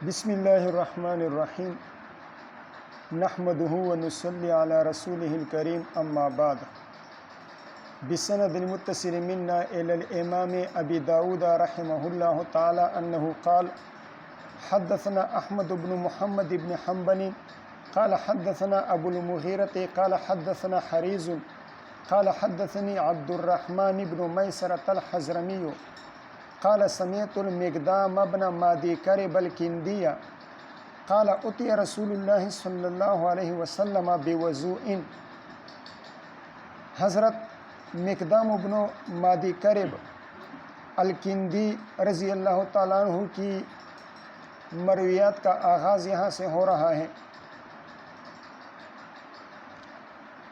بسم اللہ الرحمن الرحیم نحمدہ ونصلی علی رسولہ الکریم اما بعد بسند المتصل منا الی الامام ابی داود رحمہ اللہ تعالی انہ قال حدثنا احمد بن محمد بن حنبل قال حدثنا ابو المغیرۃ قال حدثنا حریز قال حدثني عبد الرحمن بن میسرۃ الحضرمی قال سمعت المقدام ابن مادی کرب الکندی قال اتي رسول اللہ صلی اللہ علیہ وسلم بوضوء. حضرت مقدام ابن مادی کرب الکندی رضی اللہ تعالیٰ عنہ کی مرویات کا آغاز یہاں سے ہو رہا ہے.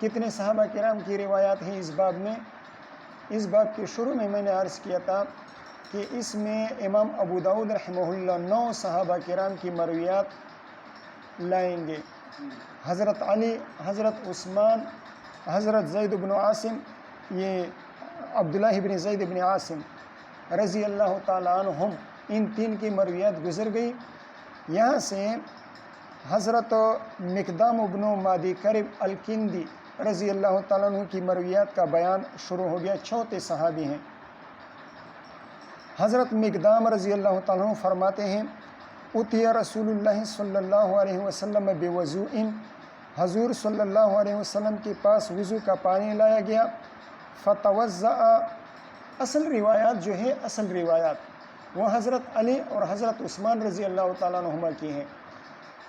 کتنے صحابہ کرام کی روایات ہیں اس باب میں؟ اس باب کے شروع میں نے عرض کیا تھا کہ اس میں امام ابو داود رحمہ اللہ 9 صحابہ کرام کی مرویات لائیں گے. حضرت علی، حضرت عثمان، حضرت زید بن عاصم، یہ عبداللہ بن زید بن عاصم رضی اللہ تعالیٰ عنہم، ان 3 کی مرویات گزر گئی. یہاں سے حضرت مقدام ابن مادی کرب الکندی رضی اللہ تعالیٰ عنہ کی مرویات کا بیان شروع ہو گیا. چوتھے صحابی ہیں. حضرت مقدام رضی اللہ تعالیٰ عنہ فرماتے ہیں اتی رسول اللہ صلی اللہ علیہ وسلم بوضوء، حضور صلی اللہ علیہ وسلم کے پاس وضو کا پانی لایا گیا. فتوضأ، اصل روایات وہ حضرت علی اور حضرت عثمان رضی اللہ تعالیٰ عنہما کی ہیں.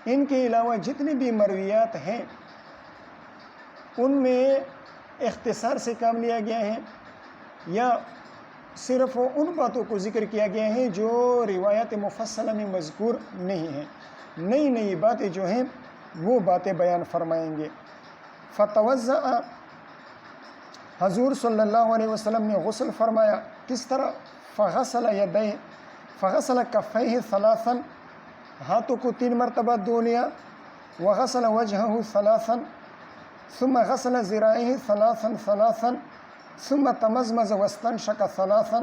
ان کے علاوہ جتنی بھی مرویات ہیں ان میں اختصار سے کام لیا گیا ہے یا صرف ان باتوں کو ذکر کیا گیا ہے جو روایات مفصلہ میں مذکور نہیں ہیں. نئی باتیں جو ہیں وہ باتیں بیان فرمائیں گے. فتوضأ، حضور صلی اللہ علیہ وسلم نے غسل فرمایا. کس طرح؟ فغسل یدیہ، فغسل کفیہ ثلاثا، ہاتھوں کو 3 مرتبہ دھو لیا. وغسل وجہہ ثلاثا، ثم غسل ذراعیہ ثلاثا ثم تمزمز واستنشق ثلاثا.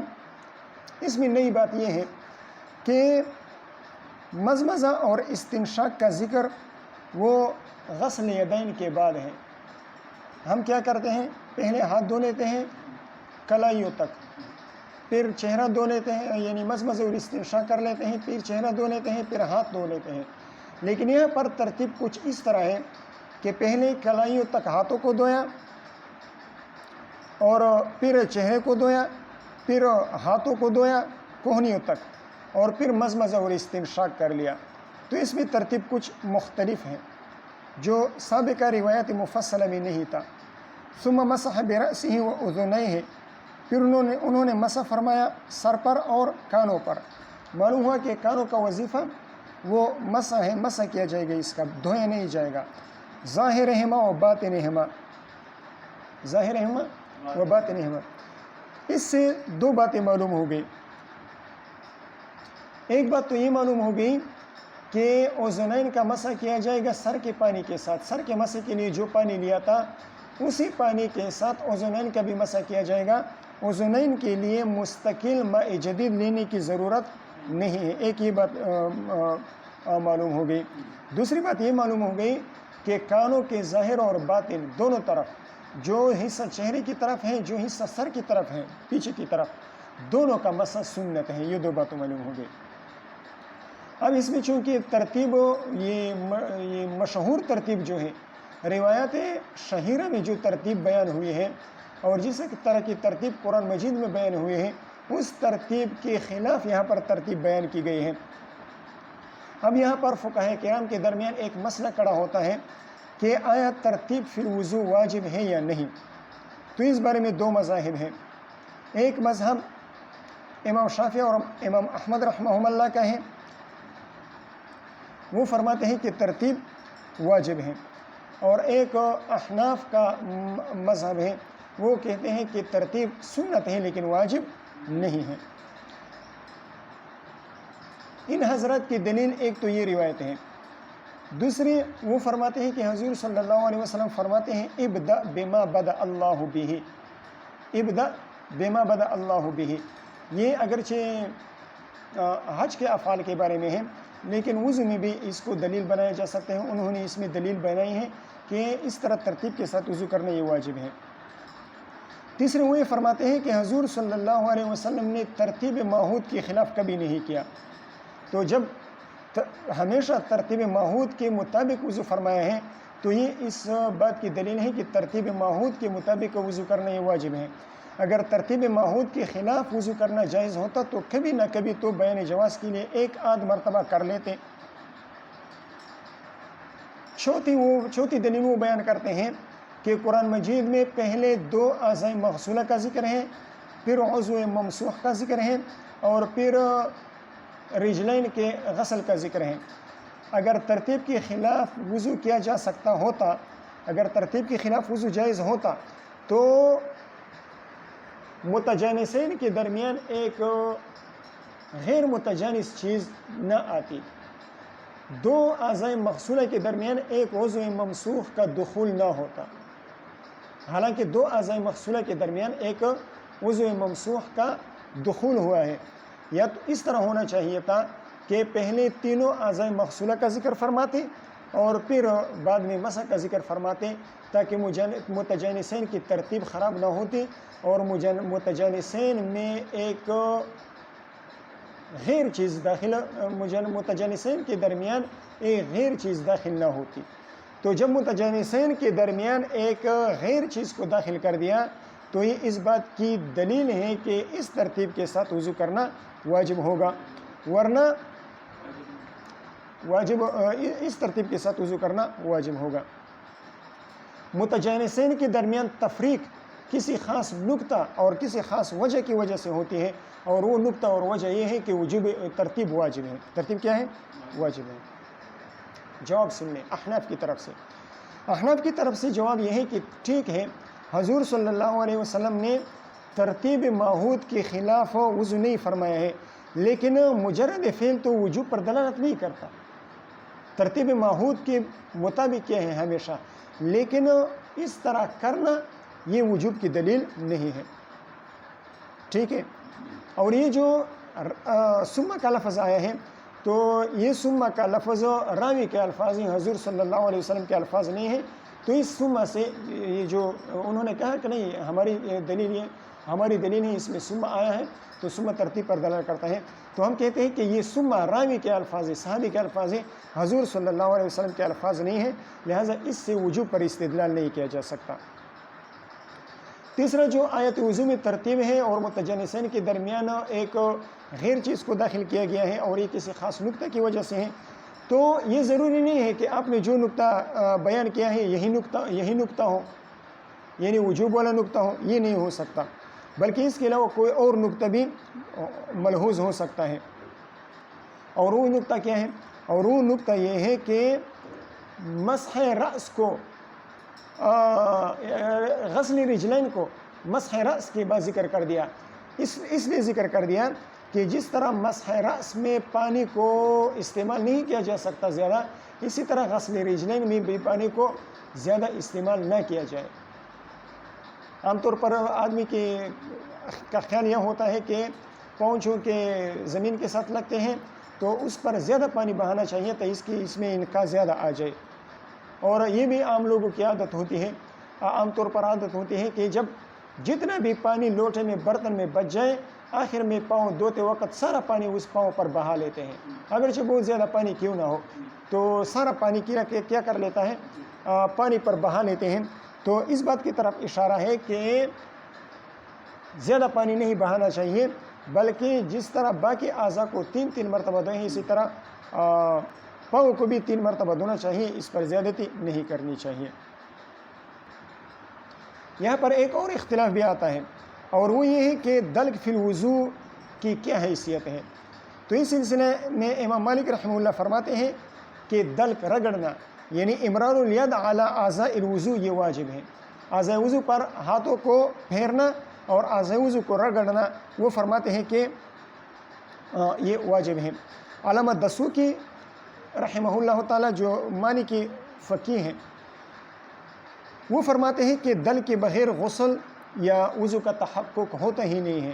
اس میں نئی بات یہ ہے کہ مزمزہ اور استنشاق کا ذکر وہ غسل یدین کے بعد ہے. ہم کیا کرتے ہیں؟ پہلے ہاتھ دھو لیتے ہیں کلائیوں تک، پھر چہرہ دھو لیتے ہیں، یعنی مزمزہ اور استنشاق کر لیتے ہیں، پھر چہرہ دھو لیتے ہیں، پھر ہاتھ دھو لیتے ہیں. لیکن یہاں پر ترتیب کچھ اس طرح ہے کہ پہلے کلائیوں تک ہاتھوں کو دھویا اور پھر چہرے کو دھویا، پھر ہاتھوں کو دھویا کوہنیوں تک، اور پھر مزمزہ اور استنشاق کر لیا. تو اس میں ترتیب کچھ مختلف ہے جو سابقہ روایت مفصلہ میں نہیں تھا. ثم مسح برأسہ وأذنیہ، پھر انہوں نے مسح فرمایا سر پر اور کانوں پر. معلوم ہوا کہ کانوں کا وظیفہ وہ مسح ہے، مسح کیا جائے گا، اس کا دھویا نہیں جائے گا. ظاہرہما و باطنہما، ظاہرہما و باطنہما. اس سے 2 باتیں معلوم ہو گئی. ایک بات تو یہ معلوم ہو گئی کہ اذنین کا مسح کیا جائے گا سر کے پانی کے ساتھ. سر کے مسح کے لیے جو پانی لیا تھا اسی پانی کے ساتھ اذنین کا بھی مسح کیا جائے گا. اذنین کے لیے مستقل ماء جدید لینے کی ضرورت نہیں ہے. ایک یہ بات معلوم ہو گئی. دوسری بات یہ معلوم ہو گئی کہ کانوں کے ظاہر اور باطن دونوں طرف، جو حصہ چہرے کی طرف ہے، جو حصہ سر کی طرف ہے، پیچھے کی طرف، دونوں کا مسح سنت ہے. یہ 2 باتیں معلوم ہو گئی. اب اس میں چونکہ ترتیب، یہ مشہور ترتیب جو ہے، روایات شہیرہ میں جو ترتیب بیان ہوئی ہے اور جس طرح کی ترتیب قرآن مجید میں بیان ہوئی ہے، اس ترتیب کے خلاف یہاں پر ترتیب بیان کی گئی ہے. اب یہاں پر فقہاء کرام کے درمیان ایک مسئلہ کھڑا ہوتا ہے کہ آیا ترتیب فی الوضو واجب ہے یا نہیں. تو اس بارے میں 2 مذاہب ہیں. ایک مذہب امام شافعی اور امام احمد رحمہم اللہ کا ہے، وہ فرماتے ہیں کہ ترتیب واجب ہے. اور ایک احناف کا مذہب ہے، وہ کہتے ہیں کہ ترتیب سنت ہے لیکن واجب نہیں ہے. ان حضرات کی دلیل ایک تو یہ روایت ہے. دوسری وہ فرماتے ہیں کہ حضور صلی اللہ علیہ وسلم فرماتے ہیں ابدأ بما بدأ اللہ بہ، ابدأ بما بدأ اللہ بہ. یہ اگرچہ حج کے افعال کے بارے میں ہے، لیکن وضو میں بھی اس کو دلیل بنایا جا سکتے ہیں. انہوں نے اس میں دلیل بنائی ہے کہ اس طرح ترتیب کے ساتھ وضو کرنا یہ واجب ہے. تیسرے وہ یہ فرماتے ہیں کہ حضور صلی اللہ علیہ وسلم نے ترتیب معہود کے خلاف کبھی نہیں کیا. تو جب ہمیشہ ترتیب معہود کے مطابق وضو فرمایا ہے تو یہ اس بات کی دلیل ہے کہ ترتیب معہود کے مطابق وضو کرنا یہ واجب ہے. اگر ترتیب معہود کے خلاف وضو کرنا جائز ہوتا تو کبھی نہ کبھی تو بیان جواز کے لیے ایک آدھ مرتبہ کر لیتے. چوتھی دلیل وہ بیان کرتے ہیں کہ قرآن مجید میں پہلے 2 اعضاء مغسولہ کا ذکر ہے، پھر عضو ممسوح کا ذکر ہے، اور پھر رجلین کے غسل کا ذکر ہے. اگر ترتیب کے خلاف وضو کیا جا سکتا ہوتا، اگر ترتیب کے خلاف وضو جائز ہوتا تو متجانسین کے درمیان ایک غیر متجانس چیز نہ آتی. 2 اعضاء مغسولہ کے درمیان ایک عضو ممسوح کا دخول نہ ہوتا، حالانکہ 2 اعضاء مغسولہ کے درمیان ایک عضو ممسوح کا دخول ہوا ہے. یا تو اس طرح ہونا چاہیے تھا کہ پہلے تینوں اعضاء مغسولہ کا ذکر فرماتے اور پھر بعد میں مسح کا ذکر فرماتے، تاکہ متجانسین کی ترتیب خراب نہ ہوتی اور متجانسین میں ایک غیر چیز متجانسین کے درمیان ایک غیر چیز داخل نہ ہوتی. تو جب متجانسین کے درمیان ایک غیر چیز کو داخل کر دیا تو یہ اس بات کی دلیل ہے کہ اس ترتیب کے ساتھ وضو کرنا واجب ہوگا، ورنہ اس ترتیب کے ساتھ وضو کرنا واجب ہوگا. متجانسین کے درمیان تفریق کسی خاص نقطہ اور کسی خاص وجہ کی وجہ سے ہوتی ہے، اور وہ نقطہ اور وجہ یہ ہے کہ ترتیب واجب ہے. ترتیب کیا ہے؟ واجب ہے. جواب سن لیں احناف کی طرف سے. احناف کی طرف سے جواب یہ ہے کہ ٹھیک ہے، حضور صلی اللہ علیہ وسلم نے ترتیب معہود کے خلاف وضو نہیں فرمایا ہے، لیکن مجرد فعل تو وجوب پر دلالت نہیں کرتا. ترتیب معہود کے مطابق کیا ہے ہمیشہ، لیکن اس طرح کرنا یہ وجوب کی دلیل نہیں ہے. ٹھیک ہے. اور یہ جو ثم کا لفظ آیا ہے تو یہ ثم کا لفظ راوی کے الفاظ ہیں، حضور صلی اللہ علیہ وسلم کے الفاظ نہیں ہیں. تو اس ثم سے یہ جو انہوں نے کہا کہ نہیں ہماری دلیل ہے اس میں ثم آیا ہے تو ثم ترتیب پر دلالت کرتا ہے، تو ہم کہتے ہیں کہ یہ ثم راوی کے الفاظ ہیں، صحابی کے الفاظ ہیں، حضور صلی اللہ علیہ وسلم کے الفاظ نہیں ہیں، لہٰذا اس سے وجوب پر استدلال نہیں کیا جا سکتا. تیسرا جو آیت وضو میں ترتیب ہے اور متجانسین کے درمیان ایک غیر چیز کو داخل کیا گیا ہے اور یہ کسی خاص نقطہ کی وجہ سے ہے، تو یہ ضروری نہیں ہے کہ آپ نے جو نقطہ بیان کیا ہے یہی نقطہ ہو، یعنی وجوب والا نقطہ ہو. یہ نہیں ہو سکتا، بلکہ اس کے علاوہ کوئی اور نقطہ بھی ملحوظ ہو سکتا ہے. اور وہ نقطہ کیا ہے؟ اور وہ نقطہ یہ ہے کہ مسح رأس کو غسل رجلین کو مسح رأس کے بعد ذکر کر دیا. اس لیے ذکر کر دیا کہ جس طرح مسح رأس میں پانی کو استعمال نہیں کیا جا سکتا زیادہ، اسی طرح غسل رجلین میں بھی پانی کو زیادہ استعمال نہ کیا جائے. عام طور پر آدمی کا خیال یہ ہوتا ہے کہ پاؤں چونکہ زمین کے ساتھ لگتے ہیں تو اس پر زیادہ پانی بہانا چاہیے تو اس میں انقاء زیادہ آ جائے. اور یہ بھی عام لوگوں کی عادت ہوتی ہے، عام طور پر عادت ہوتی ہے کہ جب جتنا بھی پانی لوٹے میں برتن میں بچ جائے آخر میں پاؤں دھوتے وقت سارا پانی اس پاؤں پر بہا لیتے ہیں، اگرچہ بہت زیادہ پانی کیوں نہ ہو تو سارا پانی کیا کر لیتا ہے، پانی پر بہا لیتے ہیں. تو اس بات کی طرف اشارہ ہے کہ زیادہ پانی نہیں بہانا چاہیے، بلکہ جس طرح باقی اعضاء کو 3 مرتبہ دھوئیں اسی طرح پاؤں کو بھی 3 مرتبہ دھونا چاہیے، اس پر زیادتی نہیں کرنی چاہیے. یہاں پر ایک اور اختلاف بھی آتا ہے اور وہ یہ ہے کہ دلک فی الوضو کی کیا حیثیت ہے. تو اس سلسلے میں امام مالک رحمہ اللہ فرماتے ہیں کہ دلک رگڑنا یعنی امرار الید علی اعضاء الوضو یہ واجب ہے. اعضاء وضو پر ہاتھوں کو پھیرنا اور اعضاء وضو کو رگڑنا وہ فرماتے ہیں کہ یہ واجب ہے. علامہ دسوقی رحمہ اللہ تعالی جو مالکی فقیہ ہیں وہ فرماتے ہیں کہ دل کے بغیر غسل یا وضو کا تحقق ہوتا ہی نہیں ہے.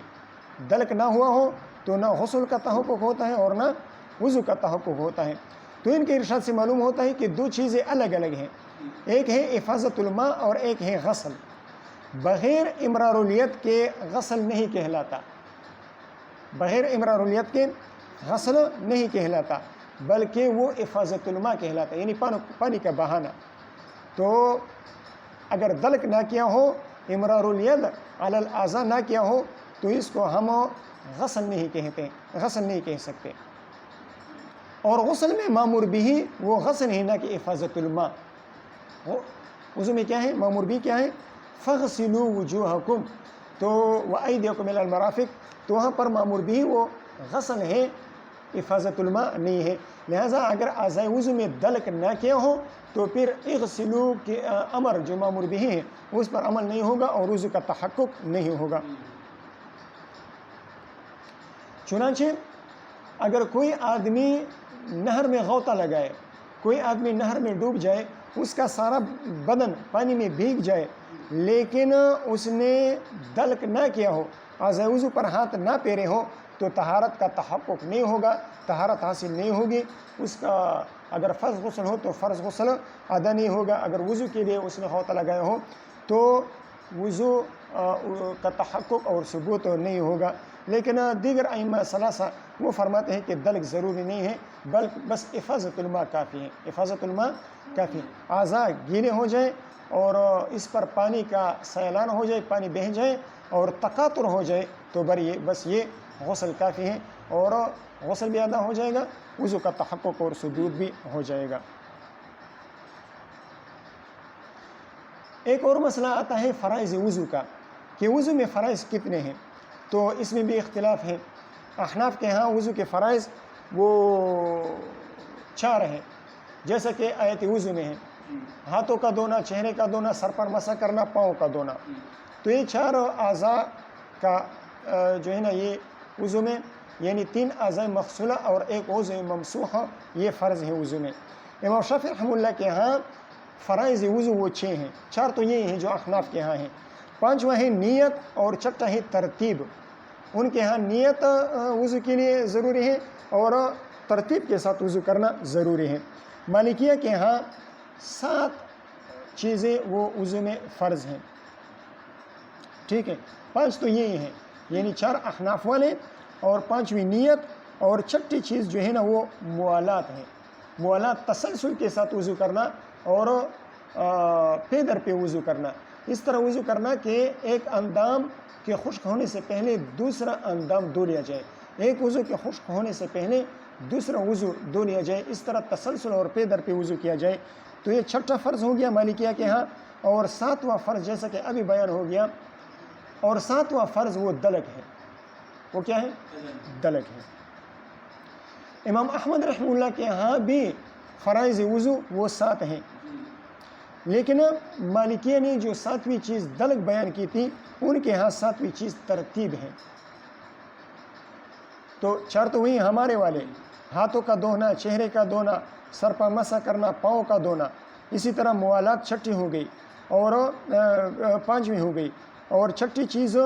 دلک نہ ہوا ہو تو نہ غسل کا تحقق ہوتا ہے اور نہ وضو کا تحقق ہوتا ہے۔ تو ان کے ارشاد سے معلوم ہوتا ہے کہ دو چیزیں الگ الگ ہیں، ایک ہے حفاظت الماء اور ایک ہے غسل۔ بغیر امرار الید کے غسل نہیں کہلاتا، بغیر امرار الید کے غسل نہیں کہلاتا، بلکہ وہ حفاظت الماء کہلاتا ہے، یعنی پانی کا بہانا۔ تو اگر دلک نہ کیا ہو، امرار الید علی الاعضاء نہ کیا ہو، تو اس کو ہم غسل نہیں کہتے، غسل نہیں کہہ سکتے۔ اور غسل میں مامور بھی وہ غسل ہے، نہ کہ حفاظت الماء۔ وضو میں کیا ہے؟ مامور بھی کیا ہے؟ فغسلوا وجوہکم، تو وایدیکم الی المرافق، تو وہاں پر مامور بھی وہ غسل ہے، حفاظت الماء نہیں ہے۔ لہٰذا اگر اعضاء وضو میں دلک نہ کیا ہو تو پھر اغسلوا کے امر جو مامور بھی ہے اس پر عمل نہیں ہوگا اور وضو کا تحقق نہیں ہوگا۔ چنانچہ اگر کوئی آدمی نہر میں غوطہ لگائے، کوئی آدمی نہر میں ڈوب جائے، اس کا سارا بدن پانی میں بھیگ جائے، لیکن اس نے دلک نہ کیا ہو، اعضاء وضو پر ہاتھ نہ پھیرے ہو، تو طہارت کا تحقق نہیں ہوگا، طہارت حاصل نہیں ہوگی۔ اس کا اگر فرض غسل ہو تو فرض غسل ادا نہیں ہوگا، اگر وضو کے لیے اس نے غوطہ لگایا ہو تو وضو کا تحقق اور ثبوت نہیں ہوگا۔ لیکن دیگر ائمہ ثلاثہ وہ فرماتے ہیں کہ دلک ضروری نہیں ہے، بلکہ بس حفاظت الماء کافی ہے، حفاظت الماء کافی ہے۔ اعضاء گیلے ہو جائیں اور اس پر پانی کا سیلان ہو جائے، پانی بہہ جائے اور تقاطر ہو جائے تو بس یہ غسل کافی ہے، اور غسل بھی ادا ہو جائے گا، وضو کا تحقق اور ثبوت بھی ہو جائے گا۔ ایک اور مسئلہ آتا ہے فرائض وضو کا، کہ وضو میں فرائض کتنے ہیں، تو اس میں بھی اختلاف ہے۔ احناف کے ہاں وضو کے فرائض وہ 4 ہیں، جیسا کہ آیت وضو میں ہے، ہاتھوں کا دھونا، چہرے کا دھونا، سر پر مسح کرنا، پاؤں کا دھونا۔ تو یہ 4 اعضاء کا جو ہے نا یہ وضو میں، یعنی 3 اعضاء مغسولہ اور 1 عضو ممسوحہ، یہ فرض ہے وضو میں۔ امام شافعی رحمہ اللہ کے ہاں فرائض وضو وہ 6 ہیں، 4 تو یہ ہیں جو احناف کے ہاں ہیں۔ 5واں ہے نیت اور 6واں ہے ترتیب۔ ان کے ہاں نیت وضو کے لیے ضروری ہے اور ترتیب کے ساتھ وضو کرنا ضروری ہے۔ مالکیہ کے ہاں 7 چیزیں وہ وضو میں فرض ہیں، ٹھیک ہے۔ 5 تو یہی ہیں، یعنی 4 احناف والے، اور 5ویں نیت، اور 6ٹھی چیز جو ہے نا وہ موالات ہے۔ موالات تسلسل کے ساتھ وضو کرنا اور پے در پہ وضو کرنا، اس طرح وضو کرنا کہ ایک اندام کے خشک ہونے سے پہلے دوسرا اندام دھو لیا جائے، ایک وضو کے خشک ہونے سے پہلے دوسرا وضو دھو لیا جائے، اس طرح تسلسل اور پے در پہ وضو کیا جائے۔ تو یہ 6ٹھا فرض ہو گیا مالکیہ کے ہاں، اور 7واں فرض جیسا کہ ابھی بیان ہو گیا، اور 7واں فرض وہ دلک ہے۔ وہ کیا ہے؟ دلک ہے۔ امام احمد رحمہ اللہ کے ہاں بھی فرائض وضو وہ 7 ہیں، لیکن مالکیہ نے جو 7ویں چیز دلک بیان کی تھی، ان کے ہاں 7ویں چیز ترتیب ہے۔ تو 4 تو وہی ہمارے والے، ہاتھوں کا دھونا، چہرے کا دھونا، سر پر مسح کرنا، پاؤں کا دھونا، اسی طرح موالات 6ٹھی ہو گئی، اور 5ویں ہو گئی، اور 6ٹھی چیز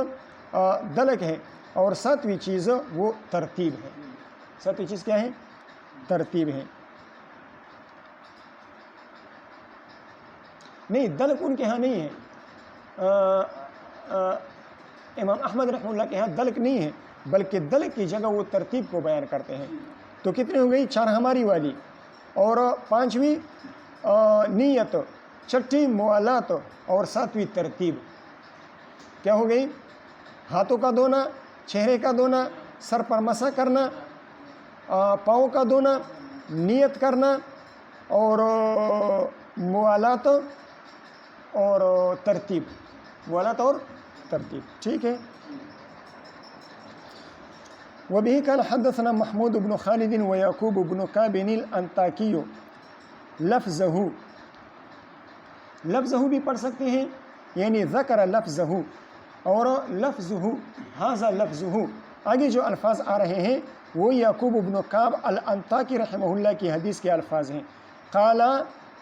دلک ہے، اور 7ویں چیز وہ ترتیب ہے۔ 7ویں چیز کیا ہے؟ ترتیب ہے۔ نہیں، دلک ان کے ہاں نہیں ہے، امام احمد رحمہ اللہ کے ہاں دلک نہیں ہے، بلکہ دلک کی جگہ وہ ترتیب کو بیان کرتے ہیں۔ تو کتنے ہو گئی؟ 4 ہماری والی، اور 5ویں نیت، 6ٹھی موالات، اور 7ویں ترتیب۔ کیا ہو گئی؟ ہاتھوں کا دھونا، چہرے کا دھونا، سر پر مسح کرنا، پاؤں کا دھونا، نیت کرنا، اور موالات اور ترتیب، موالات اور ترتیب، ٹھیک ہے۔ وبه قال حدثنا محمود بن خالد ويعقوب بن كعب الأنطاكي لفظه بھی پڑھ سکتے ہیں، یعنی ذکر لفظه، اور لفظه هذا لفظه، آگے جو الفاظ آ رہے ہیں وہ یعقوب بن کعب الانطاکی رحمہ اللہ کی حدیث کے الفاظ ہیں۔ قال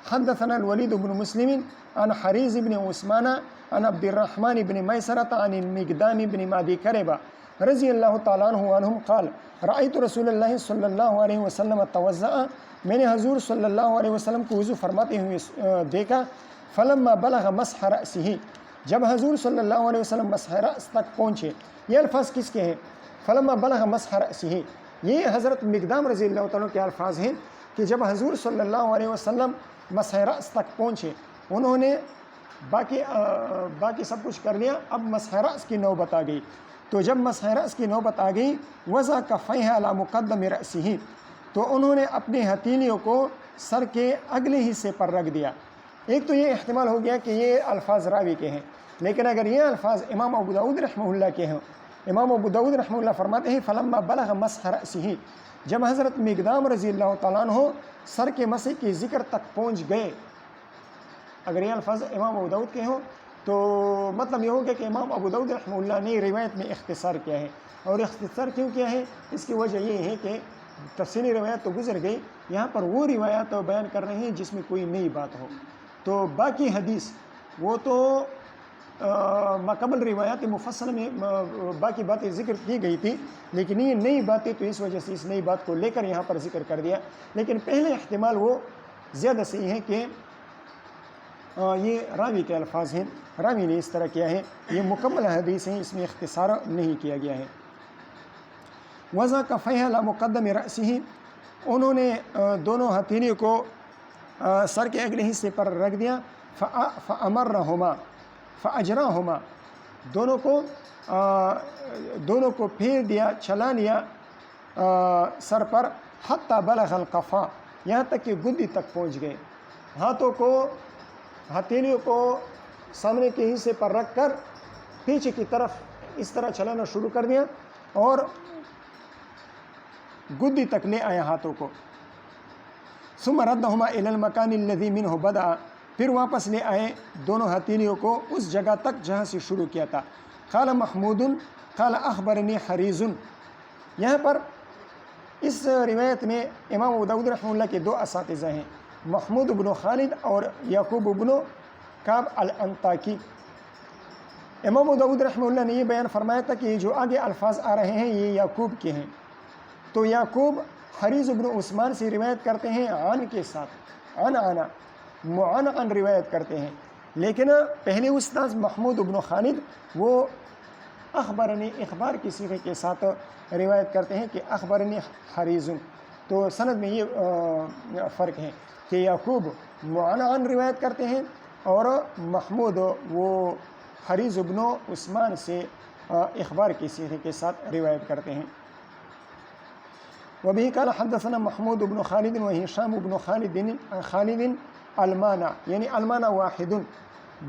حدثنا الولید بن مسلم عن حریز بن عثمان عن عبد الرحمن بن میسرة عن المقدام بن معدی کربہ رضی اللہ تعالیٰ عنہم قال رأیت رسول اللہ صلی اللہ علیہ وسلم توضأ، میں نے حضور صلی اللہ علیہ وسلم کو وضو فرماتے ہوئے دیکھا، فلما بلغ مسح رأسہ، جب حضور صلی اللہ علیہ وسلم مسح رأس تک پہنچے. یہ الفاظ کس کے ہیں؟ فلما بلغ مسح رأسہ، یہ حضرت مقدام رضی اللہ تعالیٰ کے الفاظ ہیں کہ جب حضور صلی اللہ علیہ وسلم مسح رأس تک پہنچے، انہوں نے باقی سب کچھ کر لیا، اب مسح رأس کی نوبت آ گئی. تو جب مسح رأس کی نوبت آ گئی، وضع کفیہ علی مقدم رأسہ، تو انہوں نے اپنے ہتھیلیوں کو سر کے اگلے حصے پر رکھ دیا. ایک تو یہ احتمال ہو گیا کہ یہ الفاظ راوی کے ہیں، لیکن اگر یہ الفاظ امام ابو داؤد رحمہ اللہ کے ہیں، امام ابو داؤد رحمہ اللہ فرماتے ہیں فلما بلغ مسح رأسہ، جب حضرت مقدام رضی اللہ تعالیٰ عنہ سر کے مسح کی ذکر تک پہنچ گئے. اگر یہ الفاظ امام ابو داؤد کے ہوں تو مطلب یہ ہوگا کہ امام ابو داؤد رحمہ اللہ نے روایت میں اختصار کیا ہے. اور اختصار کیوں کیا ہے؟ اس کی وجہ یہ ہے کہ تفصیلی روایت تو گزر گئی، یہاں پر وہ روایات بیان کر رہے ہیں جس میں کوئی نئی بات ہو. تو باقی حدیث وہ تو مقبل روایات مفصل میں باقی باتیں ذکر کی گئی تھی، لیکن یہ نئی باتیں تو اس وجہ سے اس نئی بات کو لے کر یہاں پر ذکر کر دیا. لیکن پہلے احتمال وہ زیادہ صحیح ہے کہ یہ راوی کے الفاظ ہیں، راوی نے اس طرح کیا ہے، یہ مکمل حدیث ہیں، اس میں اختصار نہیں کیا گیا ہے. وضع کفیہ علی مقدم رأسہ، انہوں نے دونوں ہتھیلیوں کو سر کے اگلے حصے پر رکھ دیا. فأمرہما فأجراہما، دونوں کو پھیر دیا، چلا لیا سر پر. حتی بلغ القفا، یہاں تک کہ گدی تک پہنچ گئے. ہتھیلیوں کو سامنے کے حصے پر رکھ کر پیچھے کی طرف اس طرح چلانا شروع کر دیا اور گدی تک لے آیا ہاتھوں کو. ثم ردہما الی المکان الذی منہ بدأ، پھر واپس لے آئے دونوں ہتھیلیوں کو اس جگہ تک جہاں سے شروع کیا تھا. قال محمود قال اخبرنی حریز، یہاں پر اس روایت میں امام ابو داؤد رحمہ اللہ کے دو اساتذہ ہیں، محمود بن خالد اور یعقوب بن کعب الانطاکی. امام ابو داؤد رحمہ اللہ نے یہ بیان فرمایا تھا کہ جو آگے الفاظ آ رہے ہیں یہ یعقوب کے ہیں. تو یعقوب حریز بن عثمان سے روایت کرتے ہیں عن کے ساتھ، عن معنعن روایت کرتے ہیں. لیکن پہلے استاذ محمود بن خالد وہ اخبرنی اخبار کی صیغے کے ساتھ روایت کرتے ہیں کہ اخبرنی حریز. تو سند میں یہ فرق ہے کہ یعقوب معنعن روایت کرتے ہیں اور محمود وہ حریز بن عثمان سے اخبار کی صیغے کے ساتھ روایت کرتے ہیں. وبه قال حدثنا محمود بن خالد وهشام بن خالد المانا، یعنی المانا واحد.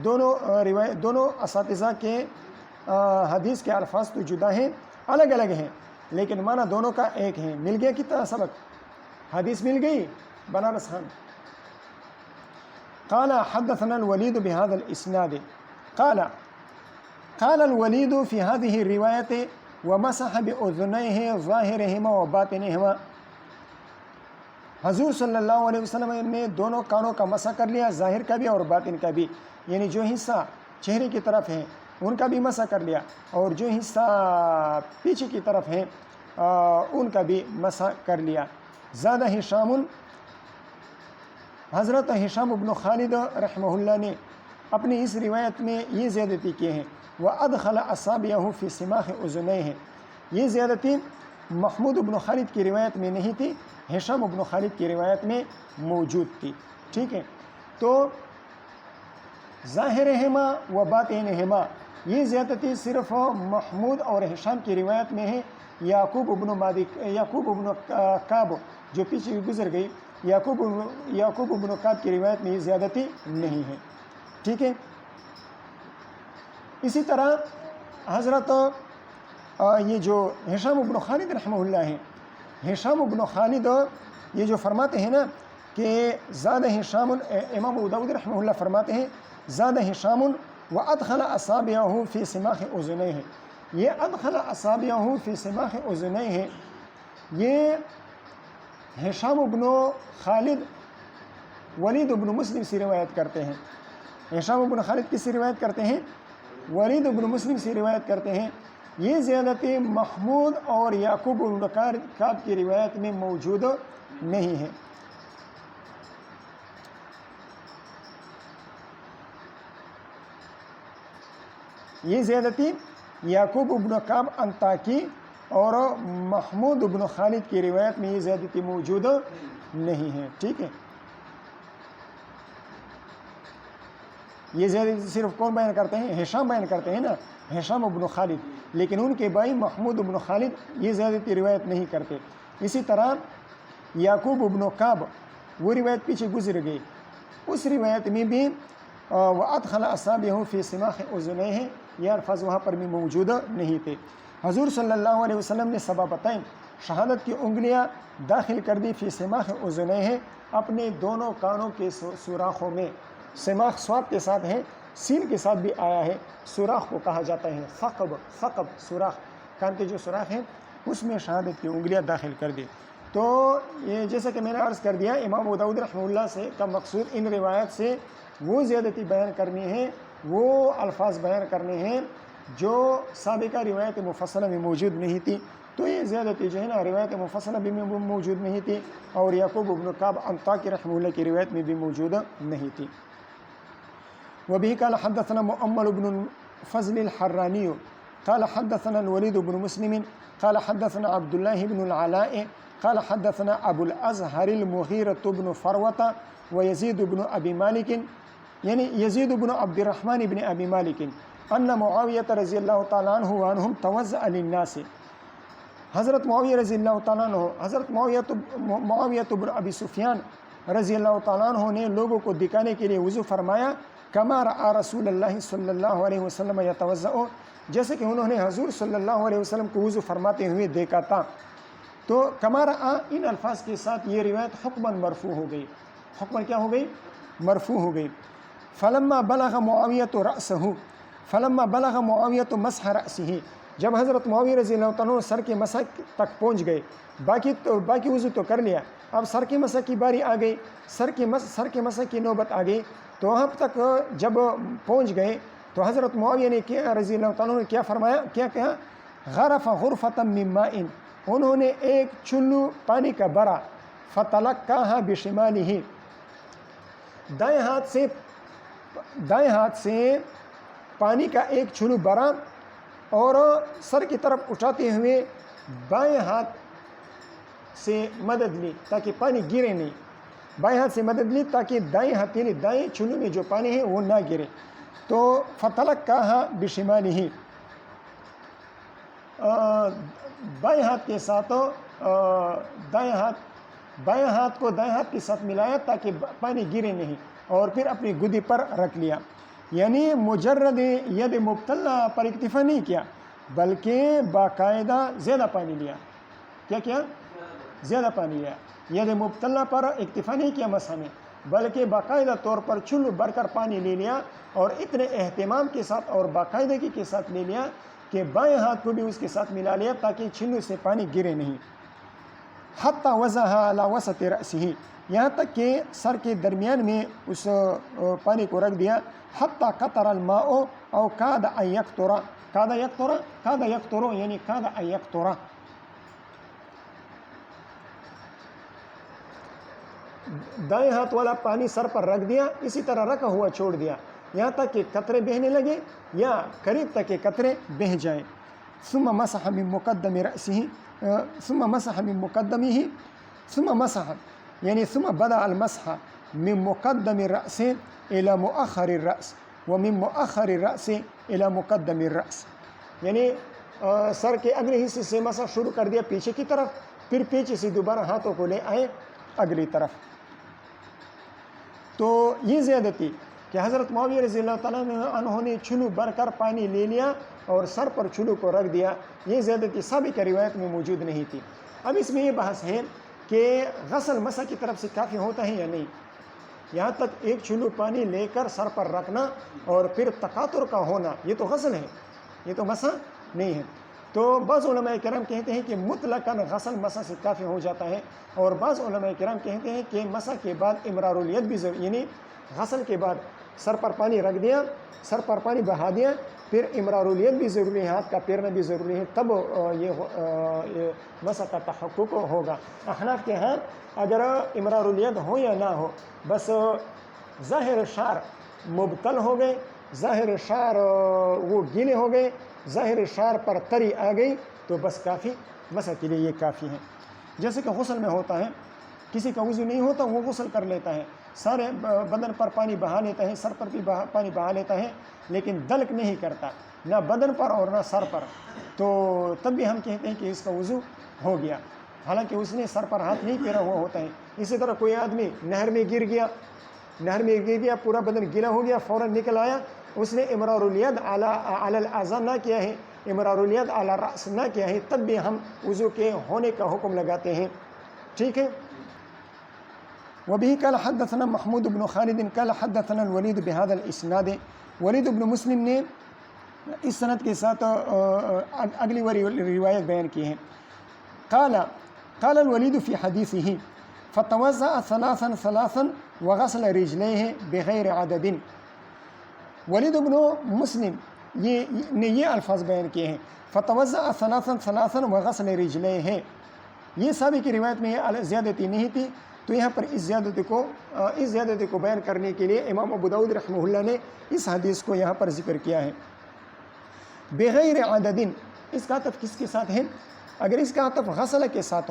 دونوں اساتذہ کے حدیث کے الفاظ تو جدا ہیں، الگ الگ ہیں، لیکن معنی دونوں کا ایک ہے. مل گیا کتنا سبق، حدیث مل گئی بنارس خان. قال حدثنا الولید بهذا الاسناد قال الولید في هذه الرواية ومسح بأذنيه ظاهرهما وباطنهما. حضور صلی اللہ علیہ وسلم نے دونوں کانوں کا مسح کر لیا، ظاہر کا بھی اور باطن کا بھی، یعنی جو حصہ چہرے کی طرف ہے ان کا بھی مسح کر لیا اور جو حصہ پیچھے کی طرف ہے ان کا بھی مسح کر لیا. زیادہ ہشام، حضرت ہشام بن خالد رحمہ اللہ نے اپنی اس روایت میں یہ زیادتی کی ہے. وَأَدْخَلَ أَصَابِعَهُ فِي سِمَاخِ أُذُنَيْهِ، یہ زیادتی محمود بن خالد کی روایت میں نہیں تھی، ہشام بن خالد کی روایت میں موجود تھی. ٹھیک ہے، تو ظاہرہما و باطنہما، یہ زیادتی صرف محمود اور ہشام کی روایت میں ہے. یعقوب بن کعب جو پیچھے گزر گئی، یعقوب بن کعب کی روایت میں یہ زیادتی نہیں ہے. ٹھیک ہے، اسی طرح حضرت یہ جو ہشام بن خالد رحمہ اللہ ہیں، ہشام بن خالد یہ جو فرماتے ہیں نا کہ زادہ ہشام، امام ابو داؤد رحمہ اللہ فرماتے ہیں زادہ ہشام وادخل اصابعه فی سماخ اذنیہ. یہ ادخل اصابعه فی سماخ اذنیہ، یہ ہشام بن خالد ولید بن مسلم سے روایت کرتے ہیں. ہشام بن خالد کس سے روایت کرتے ہیں؟ ولید بن مسلم سے روایت کرتے ہیں. یہ زیادتی محمود اور یعقوب بن کعب کی روایت میں موجود نہیں ہے۔ یہ زیادتی یعقوب بن کعب انطاکی اور محمود بن خالد کی روایت میں یہ زیادتی موجود نہیں ہے، ٹھیک ہے۔ یہ زیادتی صرف کون بیان کرتے ہیں؟ ہشام بیان کرتے ہیں نا، ہشام بن خالد، لیکن ان کے بھائی محمود بن خالد یہ زیادتی روایت نہیں کرتے۔ اسی طرح یعقوب بن کعب وہ روایت پیچھے گزر گئی، اس روایت میں بھی وَأَدْخَلَ أَصَابِعَهُ فِي سِمَاخِ أُذُنَيْهِ یہ الفاظ وہاں پر بھی موجود نہیں تھے۔ حضور صلی اللہ علیہ وسلم نے سبب بتائیں، شہادت کی انگلیاں داخل کر دی فی سماخ اذنیہ اپنے دونوں کانوں کے سوراخوں میں۔ سماخ صاد کے ساتھ ہے، سین کے ساتھ بھی آیا ہے، سوراخ کو کہا جاتا ہے، ثقب سوراخ، کان کے جو سوراخ ہیں اس میں شہادت کی انگلیاں داخل کر دی۔ تو یہ جیسا کہ میں نے عرض کر دیا، امام ابو داؤد رحمہ اللہ سے کا مقصود ان روایت سے وہ زیادتی بیان کرنی ہے، وہ الفاظ بیان کرنے ہیں جو سابقہ روایت مفصلہ میں موجود نہیں تھی۔ تو یہ زیادتی جو ہے نا روایت مفصلہ بھی میں موجود نہیں تھی، اور یعقوب بن کعب انطاکی رحمہ اللہ کی روایت میں بھی موجود نہیں تھی۔ وبه قال حدثنا مؤمل بن الفضل الحراني قال حدثنا الوليد بن مسلم قال حدثنا عبد الله بن العلاء قال حدثنا ابو الازهر المغيرة بن فروة ويزيد بن ابي مالك یعنی یزید بن عبد الرحمن بن ابی مالک ان معاویہ رضی اللہ تعالیٰ عنہ وعنہم توزع للناس، حضرت معاویہ رضی اللہ تعالیٰ عنہ، حضرت معاویہ بن ابی سفیان رضی اللہ تعالیٰ عنہ نے لوگوں کو دکھانے کے لیے وضو فرمایا، کما رأى رسول اللہ صلی اللہ علیہ وسلم یتوضأ، جیسے کہ انہوں نے حضور صلی اللہ علیہ وسلم کو وضو فرماتے ہوئے دیکھا تھا۔ تو کما رأى ان الفاظ کے ساتھ یہ روایت حکماً مرفوع ہو گئی، حکماً کیا ہو گئی؟ مرفوع ہو گئی۔ فلما بلغ معاویہ رأسہ، فلما بلغ معاویہ مسح رأسہ، جب حضرت معاویہ رضی اللہ تعالیٰ سر کے مسح تک پہنچ گئے، باقی وضو تو کر لیا، اب سر کے مسح کی باری آ گئی، سر کے مسح کی نوبت آ گئی، تو وہاں تک جب پہنچ گئے تو حضرت معاویہ نے کیا رضی اللہ تعالیٰ نے کیا فرمایا، کیا کہا؟ غرف غرفۃ من ماء، انہوں نے ایک چلو پانی کا بڑا، فتلقاها بشمالہ، دائیں ہاتھ سے پانی کا ایک چلو بھرا اور سر کی طرف اٹھاتے ہوئے بائیں ہاتھ سے مدد لی تاکہ پانی گرے نہیں، بائیں ہاتھ سے مدد لی تاکہ دائیں ہاتھ یعنی دائیں چلو میں جو پانی ہے وہ نہ گرے، تو فتلقاها بشمالہ، بائیں ہاتھ کے ساتھ بائیں ہاتھ کو دائیں ہاتھ کے ساتھ ملایا تاکہ پانی گرے نہیں، اور پھر اپنی گدی پر رکھ لیا، یعنی مجرد ید مبتلا پر اکتفا نہیں کیا بلکہ باقاعدہ زیادہ پانی لیا۔ کیا کیا؟ زیادہ پانی لیا، ید مبتلا پر اکتفا نہیں کیا مسح میں، بلکہ باقاعدہ طور پر چلو بھر کر پانی لے لیا، اور اتنے اہتمام کے ساتھ اور باقاعدگی کے ساتھ لے لیا کہ بائیں ہاتھ کو بھی اس کے ساتھ ملا لیا تاکہ چلو سے پانی گرے نہیں۔ حتی وضعها علی وسط رأسہ، یہاں تک کہ سر کے درمیان میں اس پانی کو رکھ دیا، حتی قطر الماء او کاد ان یقطر، کاد یقطر یعنی کاد ان یقطر، دائیں ہاتھ والا پانی سر پر رکھ دیا، اسی طرح رکھا ہوا چھوڑ دیا یہاں تک کہ قطرے بہنے لگے یا قریب تک کہ قطرے بہہ جائیں۔ ثم مسح من مقدم رأسه، ثم مسح من مقدمه، ثم مسح یعنی ثم بدأ المسح من مقدم الرأس الى مؤخر الرأس ومن مؤخر الرأس الى مقدم الرأس، یعنی سر کے اگلے حصے سے مسح شروع کر دیا پیچھے کی طرف، پھر پیچھے سے دوبارہ ہاتھوں کو لے آئے اگلی طرف۔ تو یہ زیادتی کہ حضرت معاویہ رضی اللہ تعالیٰ عنہ نے چلو بھر کر پانی لے لیا اور سر پر چلو کو رکھ دیا، یہ زیادتی سابقہ روایت میں موجود نہیں تھی۔ اب اس میں یہ بحث ہے کہ غسل مسح کی طرف سے کافی ہوتا ہے یا نہیں، یہاں تک ایک چلو پانی لے کر سر پر رکھنا اور پھر تقاطر کا ہونا یہ تو غسل ہے، یہ تو مسح نہیں ہے۔ تو بعض علماء کرام کہتے ہیں کہ مطلقاً غسل مسح سے کافی ہو جاتا ہے، اور بعض علماء کرام کہتے ہیں کہ مسح کے بعد امرار الید بھی ضروری، یعنی غسل کے بعد سر پر پانی رکھ دیا، سر پر پانی بہا دیا، پھر امرار الید بھی ضروری ہے، ہاتھ کا پھیرنا بھی ضروری ہے، تب یہ مسح کا تحقق ہوگا۔ احناف کے ہاں اگر امرار الید ہو یا نہ ہو، بس ظاہر شعر مبتل ہو گئے، ظاہر شعر وہ گیلے ہو گئے، ظاہر شعر پر تری آ گئی تو بس کافی، مسح کے لیے یہ کافی ہے۔ جیسے کہ غسل میں ہوتا ہے، کسی کا وضو نہیں ہوتا وہ غسل کر لیتا ہے، سارے بدن پر پانی بہا لیتا ہے، سر پر بھی پانی بہا لیتا ہے، لیکن دلک نہیں کرتا نہ بدن پر اور نہ سر پر، تو تب بھی ہم کہتے ہیں کہ اس کا وضو ہو گیا، حالانکہ اس نے سر پر ہاتھ نہیں پھیرا ہوا ہوتا ہے۔ اسی طرح کوئی آدمی نہر میں گر گیا، پورا بدن گیلا ہو گیا، فوراً نکل آیا، اس نے امرار الید علی الاعضاء نہ کیا ہے، امرار الید علی الراس نہ کیا ہے، تب بھی ہم وضو کے ہونے کا حکم لگاتے ہیں، ٹھیک ہے۔ وبه قال حدثنا محمود بن خالد قال حدثنا الولید بهذا الاسناد، ولید بن مسلم نے اس سند کے ساتھ اگلی روایت بیان کی ہے۔ قال الولید فی حدیثه فتوضأ ثلاثا وغسل رجليه بغیر عدد۔ ولید بن مسلم نے یہ الفاظ بیان کیے ہیں، فتوضأ ثلاثا وغسل رجليه، یہ سابق کی روایت میں یہ زیادتی نہیں تھی، تو یہاں پر اس زیادتی کو بیان کرنے کے لیے امام ابو داؤد رحمہ اللہ نے اس حدیث کو یہاں پر ذکر کیا ہے۔ بغیر عدد، اس کا عطف کس کے ساتھ ہے؟ اگر اس کا عطف غسل کے ساتھ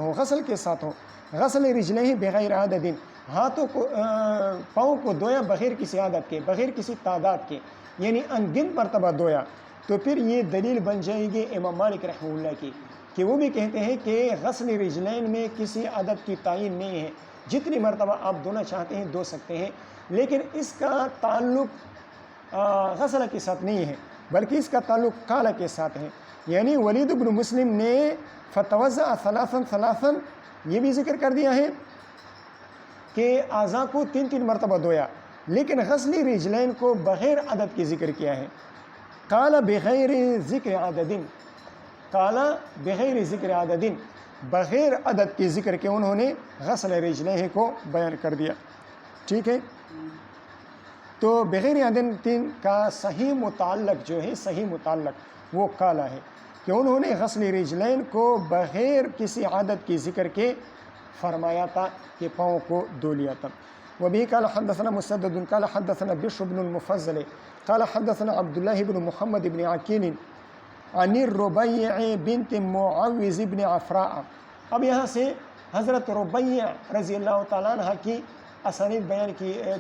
ہو، غسل رجلہ بغیر عدد، ہاتھوں کو پاؤں کو دھویا بغیر کسی عادت کے، بغیر کسی تعداد کے، یعنی انگنت مرتبہ دھویا، تو پھر یہ دلیل بن جائے گی امام مالک رحمہ اللہ کی، کہ وہ بھی کہتے ہیں کہ غسل رجلین میں کسی عدد کی تعین نہیں ہے، جتنی مرتبہ آپ دھونا چاہتے ہیں دھو سکتے ہیں، لیکن اس کا تعلق غسل کے ساتھ نہیں ہے، بلکہ اس کا تعلق قال کے ساتھ ہے۔ یعنی ولید بن مسلم نے فتوضأ ثلاثا یہ بھی ذکر کر دیا ہے کہ اعضاء کو 3 مرتبہ دھویا، لیکن غسل رجلین کو بغیر عدد کی ذکر کیا ہے۔ قال بغیر ذکر عدد، بغیر عدد کی ذکر کے انہوں نے غسل رجلین کو بیان کر دیا، ٹھیک ہے۔ تو بغیر عدد کا صحیح متعلق جو ہے، صحیح متعلق وہ قالا ہے، کہ انہوں نے غسل رجلین کو بغیر کسی عدد کی ذکر کے فرمایا تھا کہ پاؤں کو دھو لیا تھا۔ وبه قال حدثنا مسدد قال حدثنا بشر بن المفضل قال حدثنا عبد الله بن محمد بن عقيل عن الربيع بنت معوذ بن عفراء۔ اب یہاں سے حضرت ربیع رضی اللہ تعالیٰ عنہ کی اسانید بیان